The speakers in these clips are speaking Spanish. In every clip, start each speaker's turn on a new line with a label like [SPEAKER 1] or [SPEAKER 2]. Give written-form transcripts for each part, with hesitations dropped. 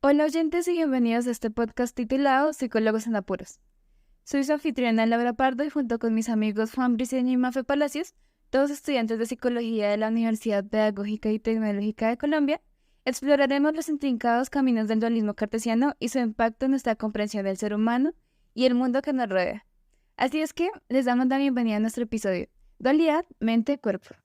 [SPEAKER 1] Hola oyentes y bienvenidos a este podcast titulado Psicólogos en Apuros. Soy su anfitriona Laura Pardo y junto con mis amigos Juan Briceño y Mafe Palacios, todos estudiantes de Psicología de la Universidad Pedagógica y Tecnológica de Colombia, exploraremos los intrincados caminos del dualismo cartesiano y su impacto en nuestra comprensión del ser humano y el mundo que nos rodea. Así es que les damos la bienvenida a nuestro episodio, Dualidad, Mente-Cuerpo.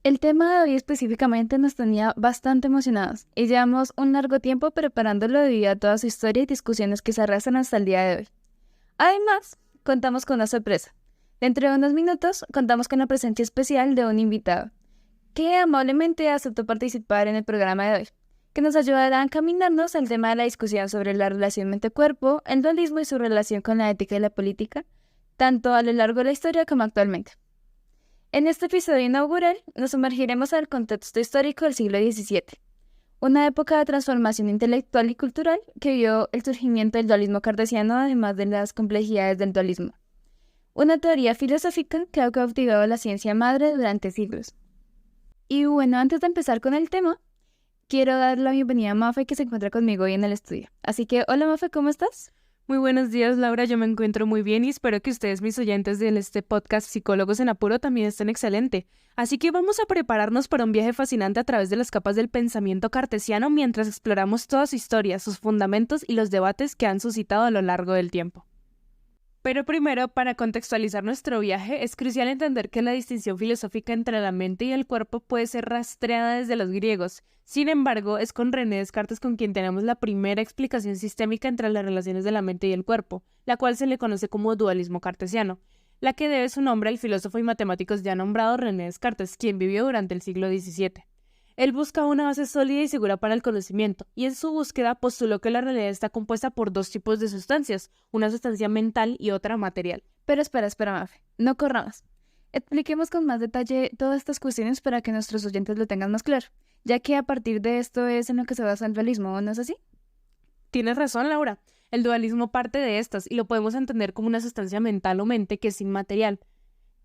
[SPEAKER 1] El tema de hoy específicamente nos tenía bastante emocionados y llevamos un largo tiempo preparándolo debido a toda su historia y discusiones que se arrastran hasta el día de hoy. Además, contamos con una sorpresa. Dentro de unos minutos, contamos con la presencia especial de un invitado, que amablemente aceptó participar en el programa de hoy, que nos ayudará a encaminarnos al tema de la discusión sobre la relación mente-cuerpo, el dualismo y su relación con la ética y la política, tanto a lo largo de la historia como actualmente. En este episodio inaugural, nos sumergiremos al contexto histórico del siglo XVII, una época de transformación intelectual y cultural que vio el surgimiento del dualismo cartesiano, además de las complejidades del dualismo, una teoría filosófica que ha cautivado la ciencia madre durante siglos. Y bueno, antes de empezar con el tema, quiero dar la bienvenida a Mafe, que se encuentra conmigo hoy en el estudio. Así que, hola Mafe, ¿cómo estás?
[SPEAKER 2] Muy buenos días, Laura. Yo me encuentro muy bien y espero que ustedes, mis oyentes de este podcast Psicólogos en Apuro, también estén excelente. Así que vamos a prepararnos para un viaje fascinante a través de las capas del pensamiento cartesiano mientras exploramos toda su historia, sus fundamentos y los debates que han suscitado a lo largo del tiempo. Pero primero, para contextualizar nuestro viaje, es crucial entender que la distinción filosófica entre la mente y el cuerpo puede ser rastreada desde los griegos. Sin embargo, es con René Descartes con quien tenemos la primera explicación sistémica entre las relaciones de la mente y el cuerpo, la cual se le conoce como dualismo cartesiano, la que debe su nombre al filósofo y matemático ya nombrado René Descartes, quien vivió durante el siglo XVII. Él busca una base sólida y segura para el conocimiento, y en su búsqueda postuló que la realidad está compuesta por dos tipos de sustancias, una sustancia mental y otra material.
[SPEAKER 1] Pero espera, Mafe, no corramos. Expliquemos con más detalle todas estas cuestiones para que nuestros oyentes lo tengan más claro, ya que a partir de esto es en lo que se basa el dualismo, ¿no es así?
[SPEAKER 2] Tienes razón, Laura. El dualismo parte de estas y lo podemos entender como una sustancia mental o mente que es inmaterial,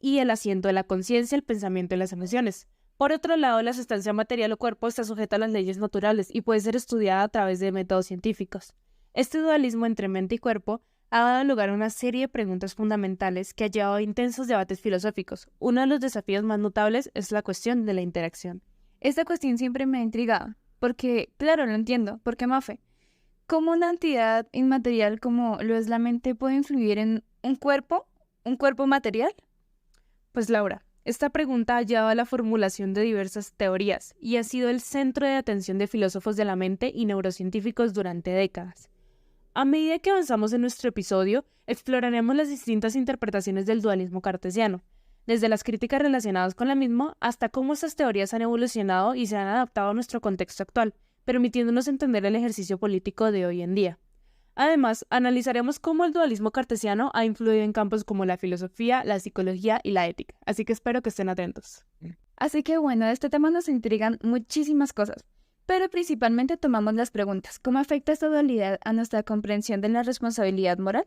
[SPEAKER 2] y el asiento de la conciencia, el pensamiento y las emociones. Por otro lado, la sustancia material o cuerpo está sujeta a las leyes naturales y puede ser estudiada a través de métodos científicos. Este dualismo entre mente y cuerpo ha dado lugar a una serie de preguntas fundamentales que ha llevado a intensos debates filosóficos. Uno de los desafíos más notables es la cuestión de la interacción.
[SPEAKER 1] Esta cuestión siempre me ha intrigado, porque, claro, lo entiendo, porque Mafe, ¿cómo una entidad inmaterial como lo es la mente puede influir en un cuerpo material?
[SPEAKER 2] Pues Laura, esta pregunta ha llevado a la formulación de diversas teorías y ha sido el centro de atención de filósofos de la mente y neurocientíficos durante décadas. A medida que avanzamos en nuestro episodio, exploraremos las distintas interpretaciones del dualismo cartesiano, desde las críticas relacionadas con la misma hasta cómo estas teorías han evolucionado y se han adaptado a nuestro contexto actual, permitiéndonos entender el ejercicio político de hoy en día. Además, analizaremos cómo el dualismo cartesiano ha influido en campos como la filosofía, la psicología y la ética, así que espero que estén atentos.
[SPEAKER 1] Así que bueno, de este tema nos intrigan muchísimas cosas, pero principalmente tomamos las preguntas: ¿cómo afecta esta dualidad a nuestra comprensión de la responsabilidad moral?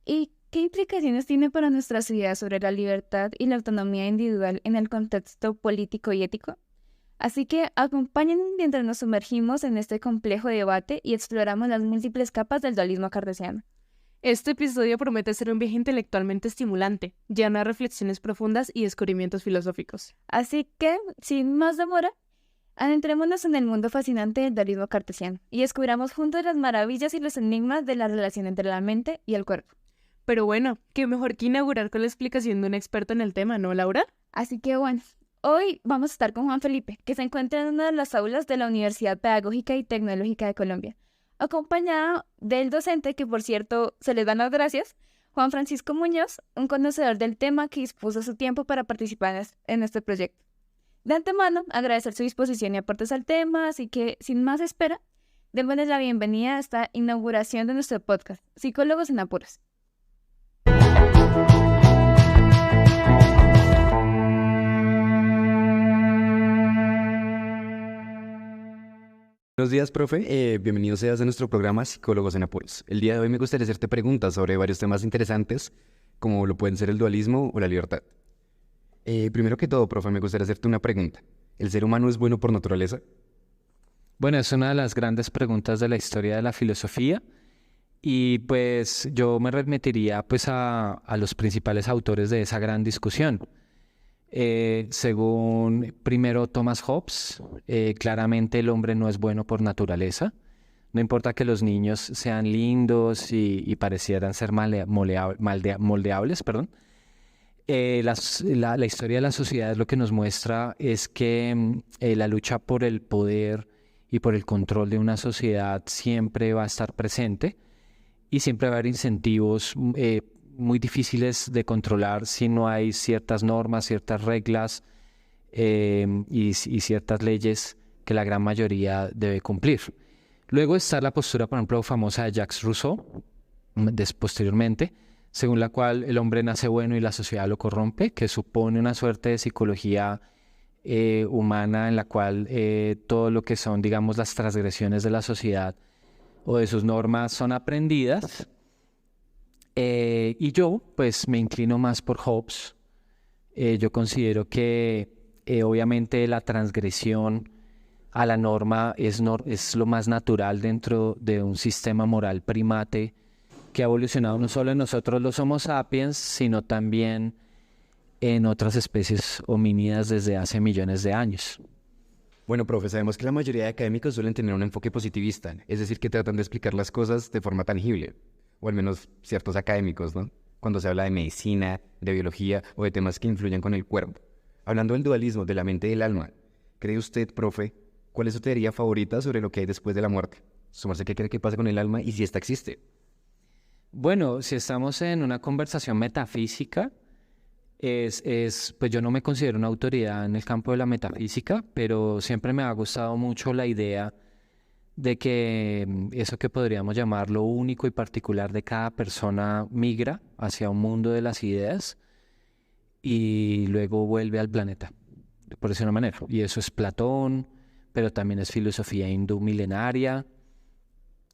[SPEAKER 1] ¿Y qué implicaciones tiene para nuestra sociedad sobre la libertad y la autonomía individual en el contexto político y ético? Así que acompáñennos mientras nos sumergimos en este complejo debate y exploramos las múltiples capas del dualismo cartesiano.
[SPEAKER 2] Este episodio promete ser un viaje intelectualmente estimulante, lleno de reflexiones profundas y descubrimientos filosóficos.
[SPEAKER 1] Así que, sin más demora, adentrémonos en el mundo fascinante del dualismo cartesiano y descubramos juntos las maravillas y los enigmas de la relación entre la mente y el cuerpo.
[SPEAKER 2] Pero bueno, qué mejor que inaugurar con la explicación de un experto en el tema, ¿no, Laura?
[SPEAKER 1] Así que bueno, hoy vamos a estar con Juan Felipe, que se encuentra en una de las aulas de la Universidad Pedagógica y Tecnológica de Colombia, acompañado del docente, que por cierto se les dan las gracias, Juan Francisco Muñoz, un conocedor del tema que dispuso su tiempo para participar en este proyecto. De antemano, agradecer su disposición y aportes al tema, así que, sin más espera, démosles la bienvenida a esta inauguración de nuestro podcast, Psicólogos en Apuros.
[SPEAKER 3] Buenos días, profe. Bienvenido seas a nuestro programa Psicólogos en Apuros. El día de hoy me gustaría hacerte preguntas sobre varios temas interesantes, como lo pueden ser el dualismo o la libertad. Primero que todo, profe, me gustaría hacerte una pregunta. ¿El ser humano es bueno por naturaleza?
[SPEAKER 4] Bueno, es una de las grandes preguntas de la historia de la filosofía y pues yo me remitiría pues a los principales autores de esa gran discusión. Según primero Thomas Hobbes, claramente el hombre no es bueno por naturaleza. No importa que los niños sean lindos y parecieran ser moldeables, perdón. La historia de la sociedad lo que nos muestra es que la lucha por el poder y por el control de una sociedad siempre va a estar presente y siempre va a haber incentivos muy difíciles de controlar si no hay ciertas normas, ciertas reglas y ciertas leyes que la gran mayoría debe cumplir. Luego está la postura, por ejemplo, famosa de Jacques Rousseau, posteriormente, según la cual el hombre nace bueno y la sociedad lo corrompe, que supone una suerte de psicología humana en la cual todo lo que son, digamos, las transgresiones de la sociedad o de sus normas son aprendidas. Y yo, pues, me inclino más por Hobbes. Yo considero que, obviamente, la transgresión a la norma es lo más natural dentro de un sistema moral primate que ha evolucionado no solo en nosotros los Homo sapiens, sino también en otras especies homínidas desde hace millones de años.
[SPEAKER 3] Bueno, profe, sabemos que la mayoría de académicos suelen tener un enfoque positivista, es decir, que tratan de explicar las cosas de forma tangible, o al menos ciertos académicos, ¿no? Cuando se habla de medicina, de biología o de temas que influyen con el cuerpo. Hablando del dualismo de la mente y del alma, ¿cree usted, profe, cuál es su teoría favorita sobre lo que hay después de la muerte? Sumarse qué cree que pasa con el alma y si esta existe.
[SPEAKER 4] Bueno, si estamos en una conversación metafísica, pues yo no me considero una autoridad en el campo de la metafísica, pero siempre me ha gustado mucho la idea de que eso que podríamos llamar lo único y particular de cada persona migra hacia un mundo de las ideas y luego vuelve al planeta, por decirlo de una manera. Y eso es Platón, pero también es filosofía hindú milenaria.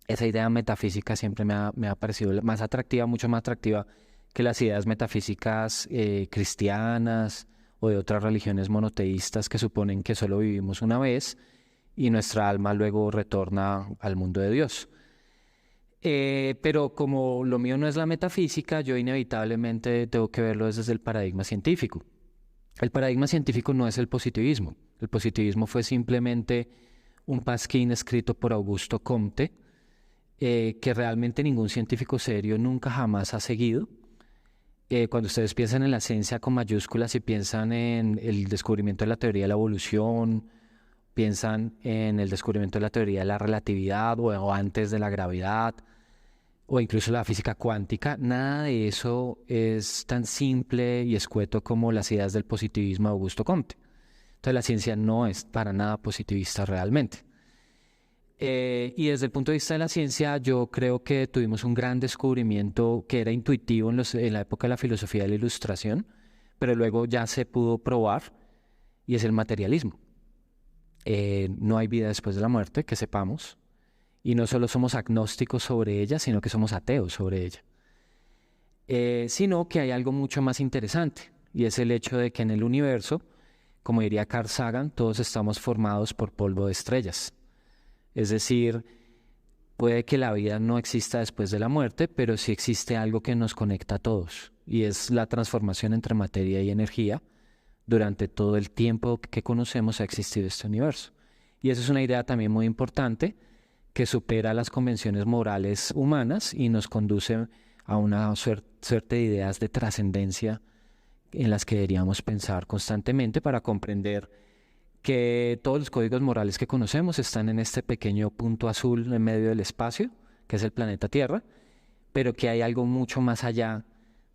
[SPEAKER 4] Esa idea metafísica siempre me ha parecido más atractiva, mucho más atractiva que las ideas metafísicas cristianas o de otras religiones monoteístas que suponen que solo vivimos una vez y nuestra alma luego retorna al mundo de Dios. Pero como lo mío no es la metafísica, yo inevitablemente tengo que verlo desde el paradigma científico. El paradigma científico no es el positivismo. El positivismo fue simplemente un pasquín escrito por Augusto Comte, que realmente ningún científico serio nunca jamás ha seguido. Cuando ustedes piensan en la ciencia con mayúsculas y piensan en el descubrimiento de la teoría de la evolución, piensan en el descubrimiento de la teoría de la relatividad o antes de la gravedad, o incluso la física cuántica, nada de eso es tan simple y escueto como las ideas del positivismo de Augusto Comte. Entonces la ciencia no es para nada positivista realmente. Y desde el punto de vista de la ciencia, yo creo que tuvimos un gran descubrimiento que era intuitivo en la época de la filosofía de la Ilustración, pero luego ya se pudo probar, y es el materialismo. No hay vida después de la muerte, que sepamos, y no solo somos agnósticos sobre ella, sino que somos ateos sobre ella. Sino que hay algo mucho más interesante, y es el hecho de que en el universo, como diría Carl Sagan, todos estamos formados por polvo de estrellas. Es decir, puede que la vida no exista después de la muerte, pero sí existe algo que nos conecta a todos, y es la transformación entre materia y energía. Durante todo el tiempo que conocemos ha existido este universo. Y esa es una idea también muy importante que supera las convenciones morales humanas y nos conduce a una suerte de ideas de trascendencia en las que deberíamos pensar constantemente para comprender que todos los códigos morales que conocemos están en este pequeño punto azul en medio del espacio, que es el planeta Tierra, pero que hay algo mucho más allá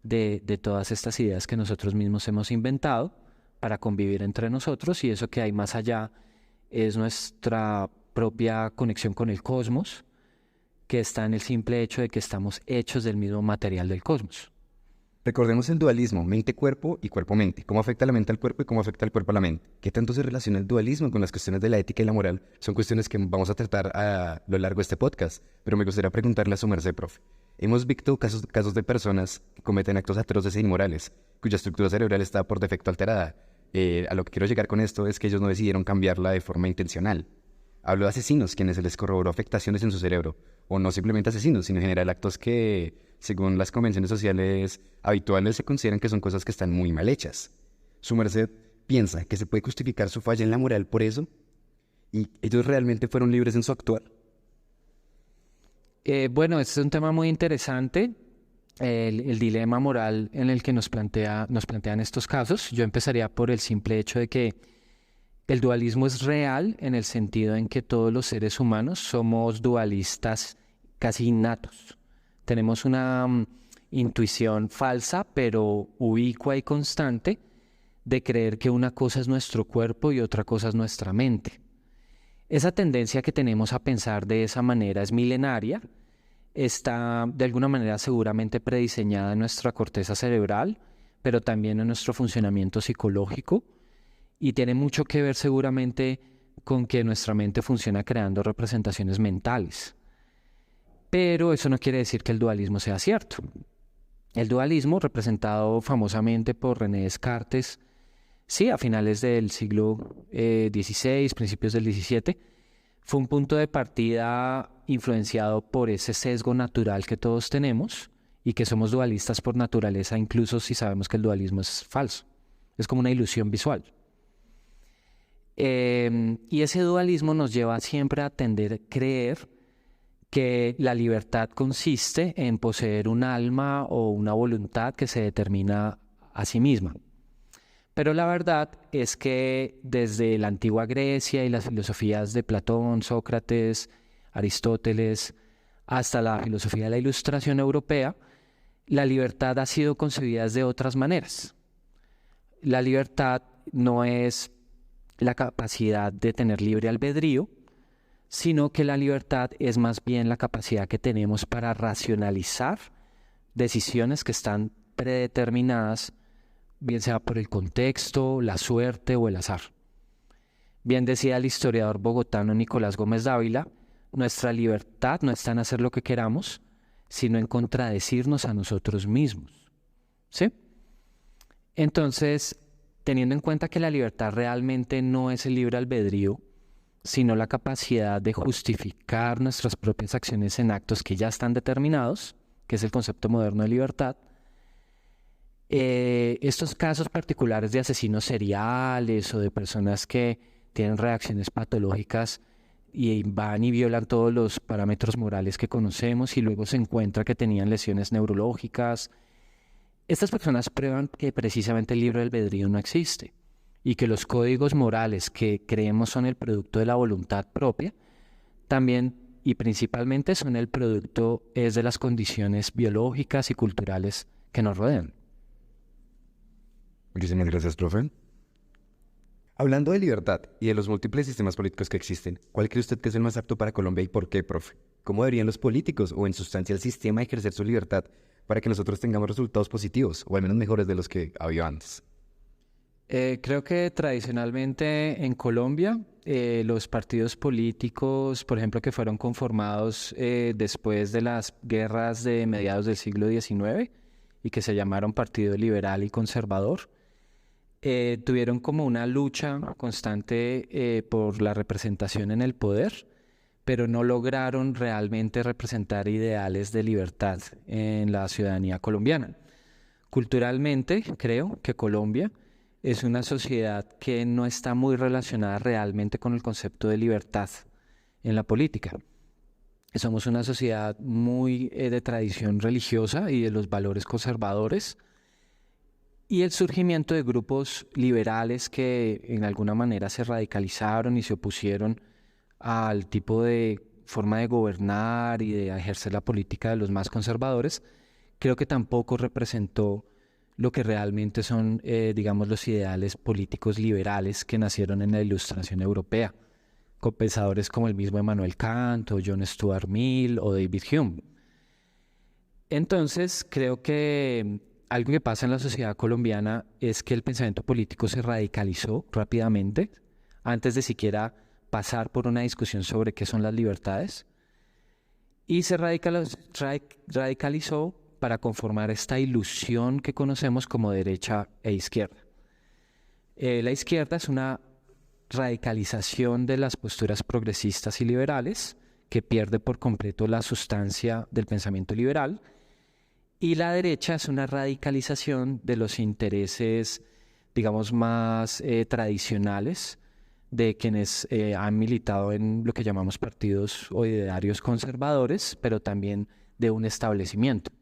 [SPEAKER 4] de todas estas ideas que nosotros mismos hemos inventado para convivir entre nosotros, y eso que hay más allá es nuestra propia conexión con el cosmos, que está en el simple hecho de que estamos hechos del mismo material del cosmos.
[SPEAKER 3] Recordemos el dualismo, mente-cuerpo y cuerpo-mente. ¿Cómo afecta la mente al cuerpo y cómo afecta el cuerpo a la mente? ¿Qué tanto se relaciona el dualismo con las cuestiones de la ética y la moral? Son cuestiones que vamos a tratar a lo largo de este podcast, pero me gustaría preguntarle a su merced, profe. Hemos visto casos de personas que cometen actos atroces e inmorales, cuya estructura cerebral está por defecto alterada. A lo que quiero llegar con esto es que ellos no decidieron cambiarla de forma intencional. Hablo de asesinos, quienes se les corroboró afectaciones en su cerebro. O no simplemente asesinos, sino en general actos que, según las convenciones sociales habituales, se consideran que son cosas que están muy mal hechas. ¿Su merced piensa que se puede justificar su falla en la moral por eso? ¿Y ellos realmente fueron libres en su actuar?
[SPEAKER 4] Bueno, este es un tema muy interesante, el dilema moral en el que nos plantean estos casos. Yo empezaría por el simple hecho de que el dualismo es real en el sentido en que todos los seres humanos somos dualistas casi innatos. Tenemos una intuición falsa, pero ubicua y constante, de creer que una cosa es nuestro cuerpo y otra cosa es nuestra mente. Esa tendencia que tenemos a pensar de esa manera es milenaria, está de alguna manera seguramente prediseñada en nuestra corteza cerebral, pero también en nuestro funcionamiento psicológico, y tiene mucho que ver seguramente con que nuestra mente funciona creando representaciones mentales. Pero eso no quiere decir que el dualismo sea cierto. El dualismo, representado famosamente por René Descartes, sí, a finales del siglo XVI, principios del XVII, fue un punto de partida influenciado por ese sesgo natural que todos tenemos y que somos dualistas por naturaleza, incluso si sabemos que el dualismo es falso. Es como una ilusión visual. Y ese dualismo nos lleva siempre a tender a creer que la libertad consiste en poseer un alma o una voluntad que se determina a sí misma. Pero la verdad es que desde la antigua Grecia y las filosofías de Platón, Sócrates, Aristóteles, hasta la filosofía de la Ilustración europea, la libertad ha sido concebida de otras maneras. La libertad no es la capacidad de tener libre albedrío, sino que la libertad es más bien la capacidad que tenemos para racionalizar decisiones que están predeterminadas, bien sea por el contexto, la suerte o el azar. Bien decía el historiador bogotano Nicolás Gómez Dávila, nuestra libertad no está en hacer lo que queramos, sino en contradecirnos a nosotros mismos. ¿Sí? Entonces, teniendo en cuenta que la libertad realmente no es el libre albedrío, sino la capacidad de justificar nuestras propias acciones en actos que ya están determinados, que es el concepto moderno de libertad, estos casos particulares de asesinos seriales o de personas que tienen reacciones patológicas y van y violan todos los parámetros morales que conocemos y luego se encuentra que tenían lesiones neurológicas, estas personas prueban que precisamente el libre albedrío no existe y que los códigos morales que creemos son el producto de la voluntad propia, también y principalmente son el producto de las condiciones biológicas y culturales que nos rodean.
[SPEAKER 3] Muchísimas gracias, profe. Hablando de libertad y de los múltiples sistemas políticos que existen, ¿cuál cree usted que es el más apto para Colombia y por qué, profe? ¿Cómo deberían los políticos o en sustancia el sistema ejercer su libertad para que nosotros tengamos resultados positivos o al menos mejores de los que había antes?
[SPEAKER 4] Creo que tradicionalmente en Colombia los partidos políticos, por ejemplo, que fueron conformados después de las guerras de mediados del siglo XIX y que se llamaron Partido Liberal y Conservador, tuvieron como una lucha constante por la representación en el poder, pero no lograron realmente representar ideales de libertad en la ciudadanía colombiana. Culturalmente, creo que Colombia es una sociedad que no está muy relacionada realmente con el concepto de libertad en la política. Somos una sociedad muy de tradición religiosa y de los valores conservadores, y el surgimiento de grupos liberales que en alguna manera se radicalizaron y se opusieron al tipo de forma de gobernar y de ejercer la política de los más conservadores, creo que tampoco representó lo que realmente son, digamos, los ideales políticos liberales que nacieron en la Ilustración europea, con pensadores como el mismo Immanuel Kant o John Stuart Mill o David Hume. Entonces, creo que algo que pasa en la sociedad colombiana es que el pensamiento político se radicalizó rápidamente, antes de siquiera pasar por una discusión sobre qué son las libertades, y se radicalizó para conformar esta ilusión que conocemos como derecha e izquierda. La izquierda es una radicalización de las posturas progresistas y liberales, que pierde por completo la sustancia del pensamiento liberal, y la derecha es una radicalización de los intereses, digamos, más tradicionales de quienes han militado en lo que llamamos partidos o idearios conservadores, pero también de un establecimiento.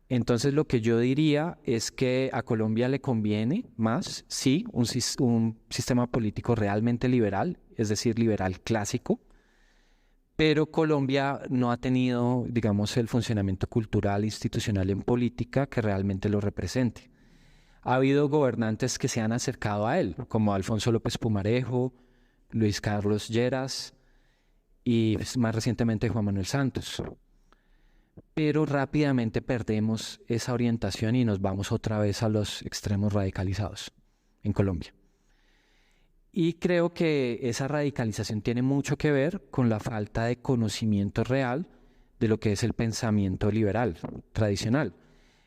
[SPEAKER 4] Entonces lo que yo diría es que a Colombia le conviene más, sí, un sistema político realmente liberal, es decir, liberal clásico, pero Colombia no ha tenido, digamos, el funcionamiento cultural e institucional en política que realmente lo represente. Ha habido gobernantes que se han acercado a él, como Alfonso López Pumarejo, Luis Carlos Lleras y más recientemente Juan Manuel Santos. Pero rápidamente perdemos esa orientación y nos vamos otra vez a los extremos radicalizados en Colombia. Y creo que esa radicalización tiene mucho que ver con la falta de conocimiento real de lo que es el pensamiento liberal tradicional.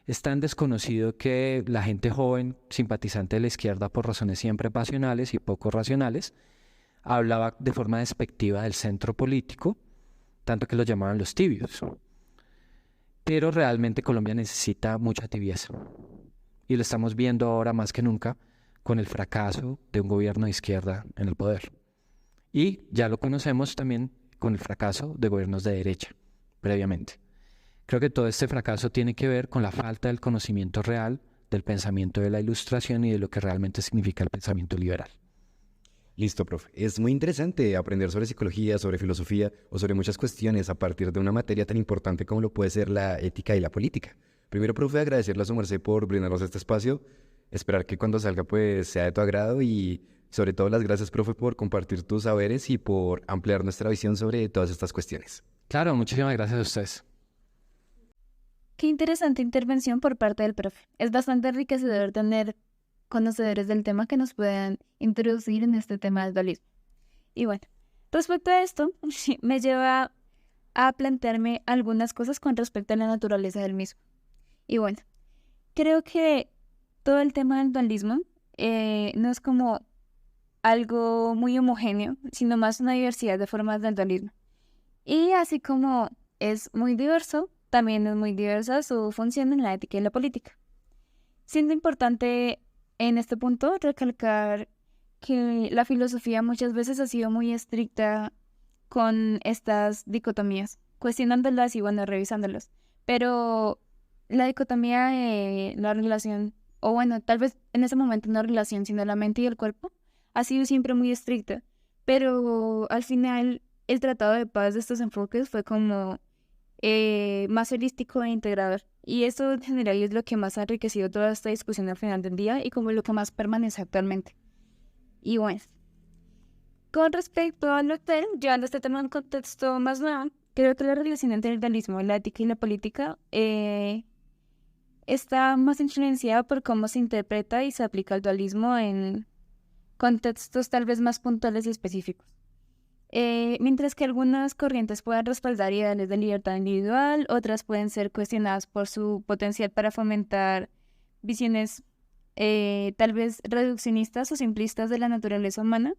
[SPEAKER 4] Es tan desconocido que la gente joven, simpatizante de la izquierda por razones siempre pasionales y poco racionales, hablaba de forma despectiva del centro político, tanto que lo llamaban los tibios. Pero realmente Colombia necesita mucha tibieza. Y lo estamos viendo ahora más que nunca con el fracaso de un gobierno de izquierda en el poder. Y ya lo conocemos también con el fracaso de gobiernos de derecha, previamente. Creo que todo este fracaso tiene que ver con la falta del conocimiento real del pensamiento de la Ilustración y de lo que realmente significa el pensamiento liberal.
[SPEAKER 3] Listo, profe. Es muy interesante aprender sobre psicología, sobre filosofía o sobre muchas cuestiones a partir de una materia tan importante como lo puede ser la ética y la política. Primero, profe, agradecerle a su merced por brindarnos este espacio. Esperar que cuando salga pues sea de tu agrado y sobre todo las gracias, profe, por compartir tus saberes y por ampliar nuestra visión sobre todas estas cuestiones.
[SPEAKER 4] Claro, muchísimas gracias a ustedes.
[SPEAKER 1] Qué interesante intervención por parte del profe. Es bastante enriquecedor tener conocedores del tema que nos puedan introducir en este tema del dualismo. Y bueno, respecto a esto, me lleva a plantearme algunas cosas con respecto a la naturaleza del mismo. Y bueno, creo que todo el tema del dualismo no es como algo muy homogéneo, sino más una diversidad de formas del dualismo. Y así como es muy diverso, también es muy diversa su función en la ética y la política. Siendo importante en este punto recalcar que la filosofía muchas veces ha sido muy estricta con estas dicotomías, cuestionándolas y bueno, revisándolas. Pero la dicotomía de la relación, o bueno, tal vez en ese momento no relación, sino la mente y el cuerpo, ha sido siempre muy estricta. Pero al final el tratado de paz de estos enfoques fue como más holístico e integrador. Y eso en general es lo que más ha enriquecido toda esta discusión al final del día y como lo que más permanece actualmente. Y bueno, con respecto al hotel, llevando este tema a un contexto más nuevo, creo que la relación entre el dualismo, la ética y la política está más influenciada por cómo se interpreta y se aplica el dualismo en contextos tal vez más puntuales y específicos. Mientras que algunas corrientes pueden respaldar ideales de libertad individual, otras pueden ser cuestionadas por su potencial para fomentar visiones tal vez reduccionistas o simplistas de la naturaleza humana.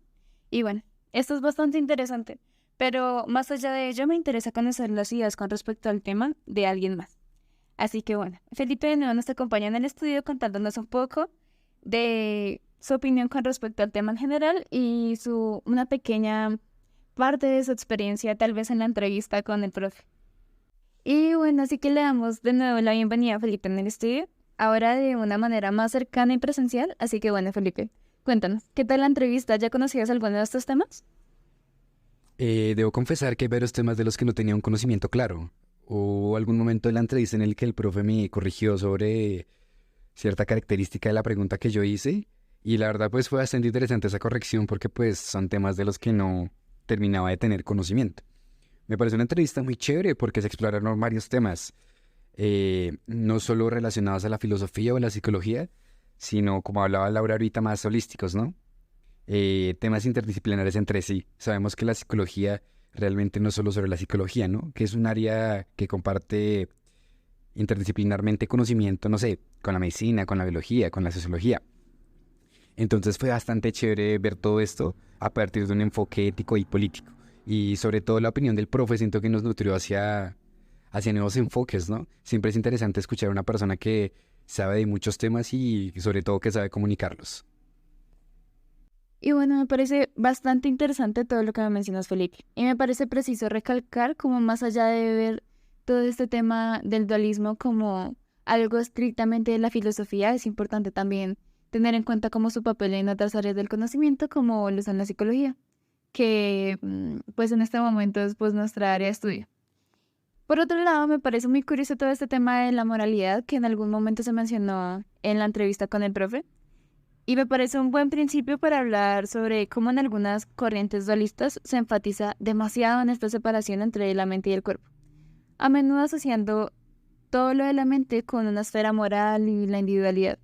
[SPEAKER 1] Y bueno, esto es bastante interesante, pero más allá de ello me interesa conocer las ideas con respecto al tema de alguien más. Así que bueno, Felipe de nuevo nos acompaña en el estudio contándonos un poco de su opinión con respecto al tema en general y una pequeña parte de su experiencia tal vez en la entrevista con el profe. Y bueno, así que le damos de nuevo la bienvenida a Felipe en el estudio, ahora de una manera más cercana y presencial. Así que bueno, Felipe, cuéntanos, ¿qué tal la entrevista? ¿Ya conocías alguno de estos temas?
[SPEAKER 3] Debo confesar que hay varios temas de los que no tenía un conocimiento claro. Hubo algún momento en la entrevista en el que el profe me corrigió sobre cierta característica de la pregunta que yo hice y la verdad pues fue bastante interesante esa corrección porque pues son temas de los que no terminaba de tener conocimiento. Me pareció una entrevista muy chévere porque se exploraron varios temas, no solo relacionados a la filosofía o a la psicología, sino como hablaba Laura ahorita, más holísticos, ¿no? Temas interdisciplinares entre sí. Sabemos que la psicología realmente no es solo sobre la psicología, ¿no? Que es un área que comparte interdisciplinarmente conocimiento, no sé, con la medicina, con la biología, con la sociología. Entonces fue bastante chévere ver todo esto a partir de un enfoque ético y político. Y sobre todo la opinión del profe siento que nos nutrió hacia nuevos enfoques, ¿no? Siempre es interesante escuchar a una persona que sabe de muchos temas y sobre todo que sabe comunicarlos.
[SPEAKER 1] Y bueno, me parece bastante interesante todo lo que me mencionas, Felipe. Y me parece preciso recalcar como más allá de ver todo este tema del dualismo como algo estrictamente de la filosofía, es importante también tener en cuenta como su papel en otras áreas del conocimiento, como lo son la psicología, que pues en este momento es pues nuestra área de estudio. Por otro lado, me parece muy curioso todo este tema de la moralidad que en algún momento se mencionó en la entrevista con el profe. Y me parece un buen principio para hablar sobre cómo en algunas corrientes dualistas se enfatiza demasiado en esta separación entre la mente y el cuerpo, a menudo asociando todo lo de la mente con una esfera moral y la individualidad.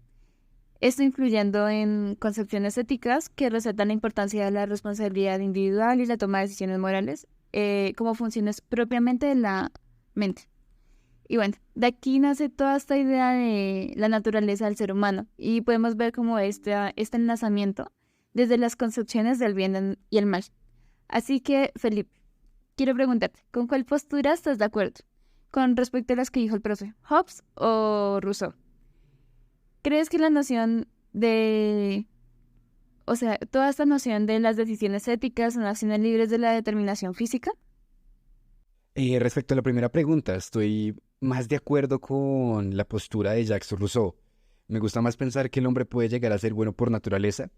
[SPEAKER 1] Esto influyendo en concepciones éticas que resaltan la importancia de la responsabilidad individual y la toma de decisiones morales como funciones propiamente de la mente. Y bueno, de aquí nace toda esta idea de la naturaleza del ser humano y podemos ver como este enlazamiento desde las concepciones del bien y el mal. Así que, Felipe, quiero preguntarte, ¿con cuál postura estás de acuerdo? Con respecto a las que dijo el profe, ¿Hobbes o Rousseau? ¿Crees que la noción toda esta noción de las decisiones éticas son acciones libres de la determinación física?
[SPEAKER 3] Respecto a la primera pregunta, estoy más de acuerdo con la postura de Jacques Rousseau. Me gusta más pensar que el hombre puede llegar a ser bueno por naturaleza,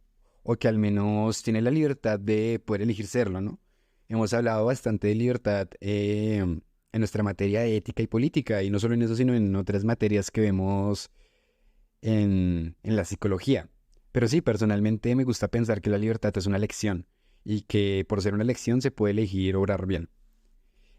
[SPEAKER 3] o que al menos tiene la libertad de poder elegir serlo, ¿no? Hemos hablado bastante de libertad en nuestra materia de ética y política, y no solo en eso, sino en otras materias que vemos en la psicología. Pero sí, personalmente me gusta pensar que la libertad es una elección, y que por ser una elección se puede elegir obrar bien.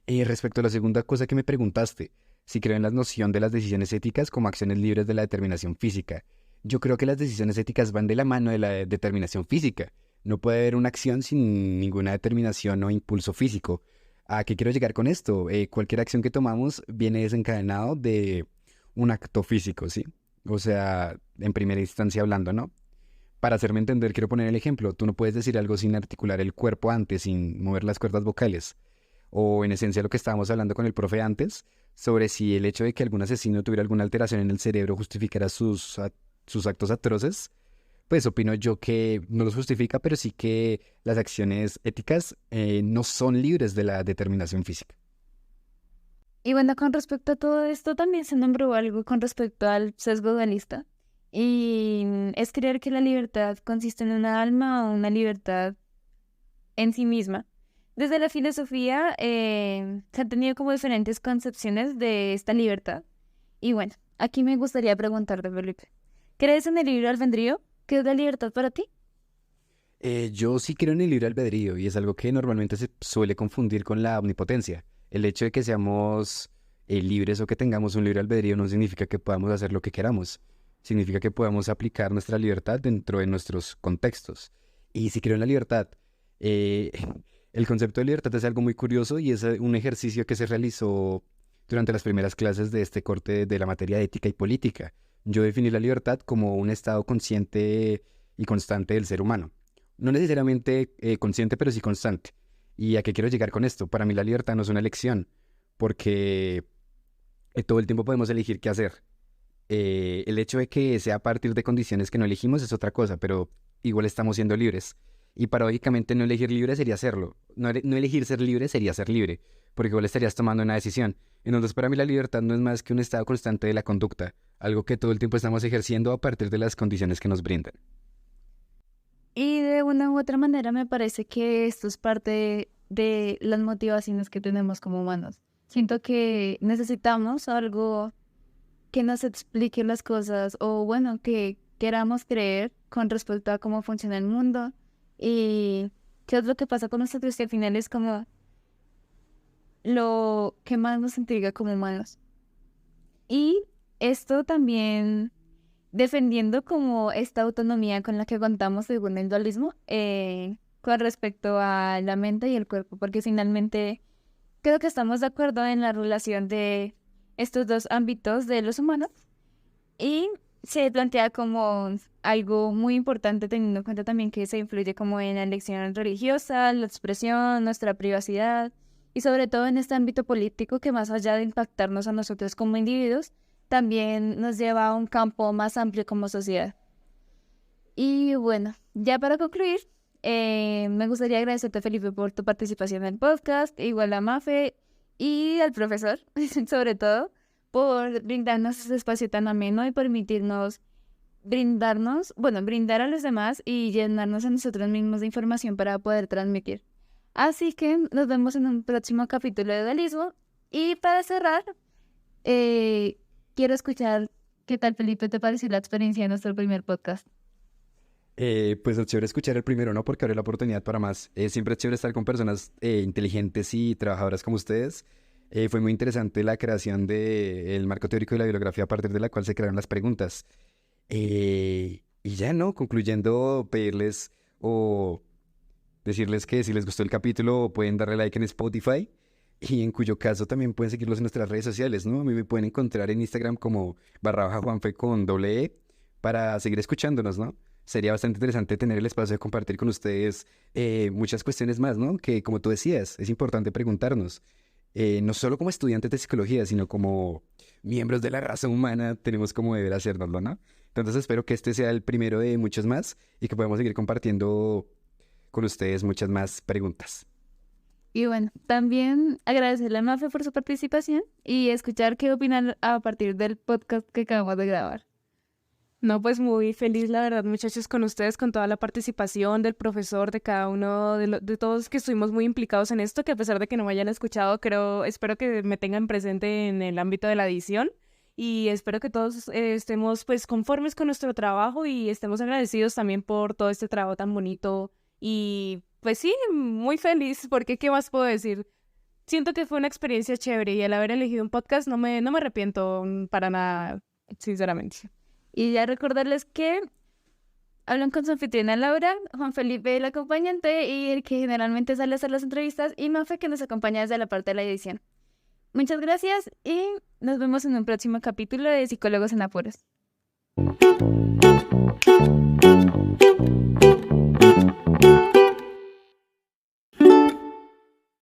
[SPEAKER 3] Respecto a la segunda cosa que me preguntaste, si creo en la noción de las decisiones éticas como acciones libres de la determinación física. Yo creo que las decisiones éticas van de la mano de la determinación física. No puede haber una acción sin ninguna determinación o impulso físico. ¿A qué quiero llegar con esto? Cualquier acción que tomamos viene desencadenado de un acto físico, ¿sí? O sea, en primera instancia hablando, ¿no? Para hacerme entender, quiero poner el ejemplo. Tú no puedes decir algo sin articular el cuerpo antes, sin mover las cuerdas vocales. O en esencia lo que estábamos hablando con el profe antes, sobre si el hecho de que algún asesino tuviera alguna alteración en el cerebro justificara sus actos atroces, pues opino yo que no los justifica, pero sí que las acciones éticas no son libres de la determinación física.
[SPEAKER 1] Y bueno, con respecto a todo esto también se nombró algo con respecto al sesgo dualista. Y es creer que la libertad consiste en una alma o una libertad en sí misma. Desde la filosofía se han tenido como diferentes concepciones de esta libertad. Y bueno, aquí me gustaría preguntarte, Felipe, ¿crees en el libre albedrío? ¿Qué es la libertad para ti?
[SPEAKER 3] Yo sí creo en el libre albedrío y es algo que normalmente se suele confundir con la omnipotencia. El hecho de que seamos libres o que tengamos un libre albedrío no significa que podamos hacer lo que queramos. Significa que podamos aplicar nuestra libertad dentro de nuestros contextos. Y si creo en la libertad, el concepto de libertad es algo muy curioso y es un ejercicio que se realizó durante las primeras clases de este corte de la materia de ética y política. Yo definí la libertad como un estado consciente y constante del ser humano. No necesariamente consciente, pero sí constante. ¿Y a qué quiero llegar con esto? Para mí la libertad no es una elección, porque todo el tiempo podemos elegir qué hacer. El hecho de que sea a partir de condiciones que no elegimos es otra cosa, pero igual estamos siendo libres. Y paradójicamente no elegir libre sería hacerlo. No elegir ser libre sería ser libre, porque igual estarías tomando una decisión. Entonces para mí la libertad no es más que un estado constante de la conducta, algo que todo el tiempo estamos ejerciendo a partir de las condiciones que nos brindan.
[SPEAKER 1] Y de una u otra manera me parece que esto es parte de las motivaciones que tenemos como humanos. Siento que necesitamos algo que nos explique las cosas o bueno, que queramos creer con respecto a cómo funciona el mundo y qué es lo que pasa con nosotros, que al final es como lo que más nos intriga como humanos. Y esto también defendiendo como esta autonomía con la que contamos según el dualismo con respecto a la mente y el cuerpo, porque finalmente creo que estamos de acuerdo en la relación de estos dos ámbitos de los humanos y se plantea como algo muy importante, teniendo en cuenta también que se influye como en la elección religiosa, la expresión, nuestra privacidad y sobre todo en este ámbito político que más allá de impactarnos a nosotros como individuos, también nos lleva a un campo más amplio como sociedad. Y bueno, ya para concluir, me gustaría agradecerte, Felipe, por tu participación en el podcast, igual a Mafe y al profesor, sobre todo, por brindarnos ese espacio tan ameno y permitirnos brindar a los demás y llenarnos a nosotros mismos de información para poder transmitir. Así que nos vemos en un próximo capítulo de Dualismo. Y para cerrar, quiero escuchar qué tal, Felipe, te pareció la experiencia de nuestro primer podcast.
[SPEAKER 3] Pues es chévere escuchar el primero, ¿no? Porque abre la oportunidad para más. Siempre es chévere estar con personas inteligentes y trabajadoras como ustedes. Fue muy interesante la creación del marco teórico de la bibliografía a partir de la cual se crearon las preguntas. Y ya, ¿no? Concluyendo, pedirles o decirles que si les gustó el capítulo pueden darle like en Spotify y en cuyo caso también pueden seguirlos en nuestras redes sociales, ¿no? A mí me pueden encontrar en Instagram como _Juanfe con doble E para seguir escuchándonos, ¿no? Sería bastante interesante tener el espacio de compartir con ustedes muchas cuestiones más, ¿no? Que como tú decías, es importante preguntarnos. No solo como estudiantes de psicología, sino como miembros de la raza humana, tenemos como deber hacernoslo, ¿no? Entonces espero que este sea el primero de muchos más y que podamos seguir compartiendo con ustedes muchas más preguntas.
[SPEAKER 1] Y bueno, también agradecerle a Mafe por su participación y escuchar qué opinan a partir del podcast que acabamos de grabar.
[SPEAKER 2] No, pues muy feliz, la verdad, muchachos, con ustedes, con toda la participación del profesor, de cada uno, de todos que estuvimos muy implicados en esto, que a pesar de que no me hayan escuchado, espero que me tengan presente en el ámbito de la edición y espero que todos estemos pues conformes con nuestro trabajo y estemos agradecidos también por todo este trabajo tan bonito y pues sí, muy feliz, porque ¿qué más puedo decir? Siento que fue una experiencia chévere y al haber elegido un podcast no me arrepiento para nada, sinceramente.
[SPEAKER 1] Y ya recordarles que hablan con su anfitriona Laura, Juan Felipe el acompañante y el que generalmente sale a hacer las entrevistas y Mafe que nos acompaña desde la parte de la edición. Muchas gracias y nos vemos en un próximo capítulo de Psicólogos en Apuros.